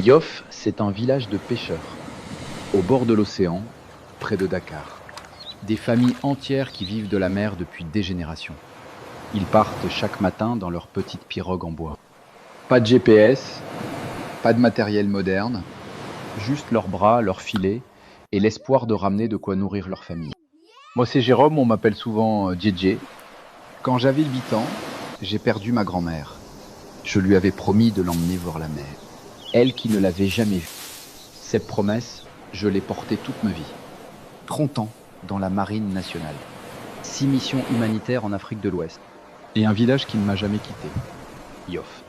Yoff, c'est un village de pêcheurs, au bord de l'océan, près de Dakar. Des familles entières qui vivent de la mer depuis des générations. Ils partent chaque matin dans leur petite pirogue en bois. Pas de GPS, pas de matériel moderne, juste leurs bras, leurs filets et l'espoir de ramener de quoi nourrir leur famille. Moi c'est Jérôme, on m'appelle souvent JJ. Quand j'avais 8 ans, j'ai perdu ma grand-mère. Je lui avais promis de l'emmener voir la mer. Elle qui ne l'avait jamais vue. Cette promesse, je l'ai portée toute ma vie. 30 ans dans la marine nationale. 6 missions humanitaires en Afrique de l'Ouest. Et un village qui ne m'a jamais quitté. Yoff.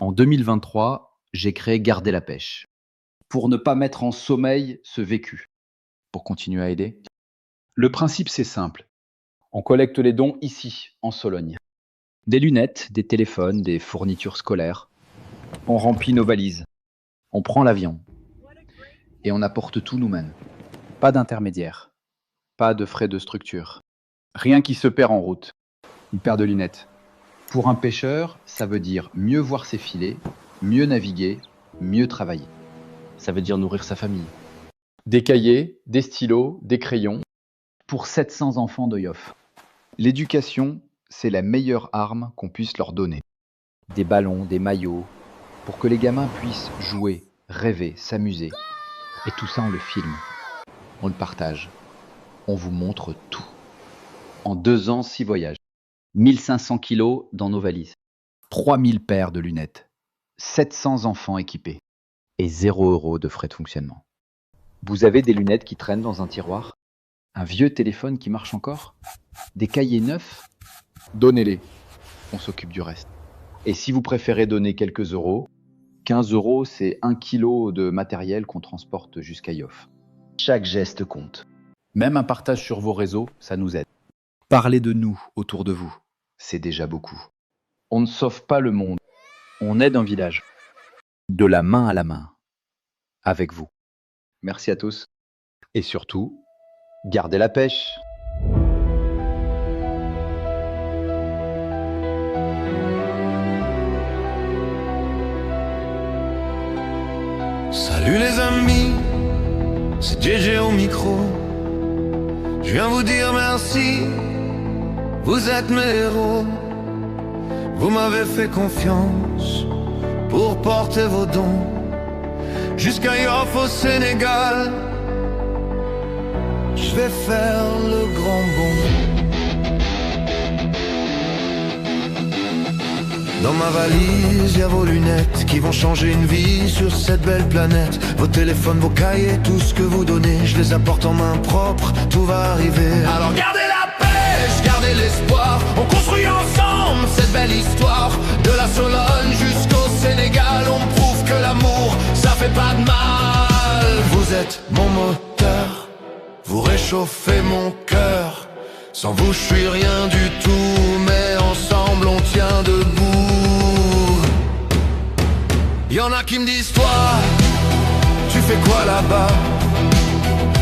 En 2023, j'ai créé Garder la pêche. Pour ne pas mettre en sommeil ce vécu. Pour continuer à aider. Le principe, c'est simple. On collecte les dons ici, en Sologne. Des lunettes, des téléphones, des fournitures scolaires. On remplit nos valises. On prend l'avion. Et on apporte tout nous-mêmes. Pas d'intermédiaire. Pas de frais de structure. Rien qui se perd en route. Une paire de lunettes. Pour un pêcheur, ça veut dire mieux voir ses filets, mieux naviguer, mieux travailler. Ça veut dire nourrir sa famille. Des cahiers, des stylos, des crayons. Pour 700 enfants de Yoff. L'éducation, c'est la meilleure arme qu'on puisse leur donner. Des ballons, des maillots, pour que les gamins puissent jouer, rêver, s'amuser. Et tout ça, on le filme. On le partage. On vous montre tout. En 2 ans, 6 voyages. 1500 kilos dans nos valises. 3000 paires de lunettes. 700 enfants équipés. Et 0 € de frais de fonctionnement. Vous avez des lunettes qui traînent dans un tiroir? Un vieux téléphone qui marche encore? Des cahiers neufs? Donnez-les. On s'occupe du reste. Et si vous préférez donner quelques euros, 15 €, c'est 1 kilo de matériel qu'on transporte jusqu'à Yoff. Chaque geste compte. Même un partage sur vos réseaux, ça nous aide. Parlez de nous autour de vous. C'est déjà beaucoup. On ne sauve pas le monde. On aide un village. De la main à la main. Avec vous. Merci à tous. Et surtout, gardez la pêche. Salut les amis, c'est JJ au micro. Je viens vous dire merci, vous êtes mes héros. Vous m'avez fait confiance pour porter vos dons jusqu'à Yoff au Sénégal. Je vais faire le grand bond. Dans ma valise, y'a vos lunettes qui vont changer une vie sur cette belle planète. Vos téléphones, vos cahiers, tout ce que vous donnez, je les apporte en main propre, tout va arriver. Alors gardez la pêche, gardez l'espoir, on construit ensemble cette belle histoire. De la Sologne jusqu'au Sénégal, on prouve que l'amour, ça fait pas de mal. Vous êtes mon moteur, vous réchauffez mon cœur. Sans vous, je suis rien du tout, mais ensemble on tient debout. Y'en a qui me disent toi, tu fais quoi là-bas?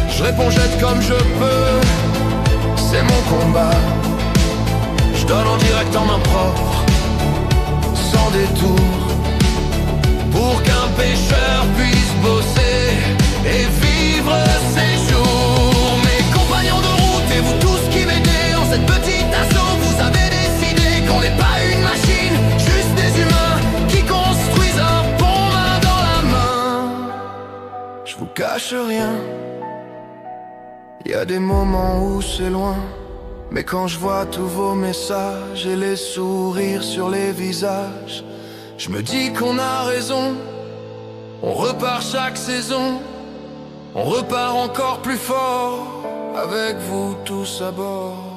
Je réponds j'aide comme je peux, c'est mon combat. Je donne en direct en main propre, sans détour, pour qu'un pêcheur puisse bosser et vivre ses jours. Mes compagnons de route et vous tous qui m'aidez en cette petite assaut, vous avez décidé qu'on n'est pas une machine, juste des humains qui construisent un pont main dans la main. Je vous cache rien, y a des moments où c'est loin, mais quand je vois tous vos messages et les sourires sur les visages, je me dis qu'on a raison. On repart chaque saison, on repart encore plus fort, avec vous tous à bord.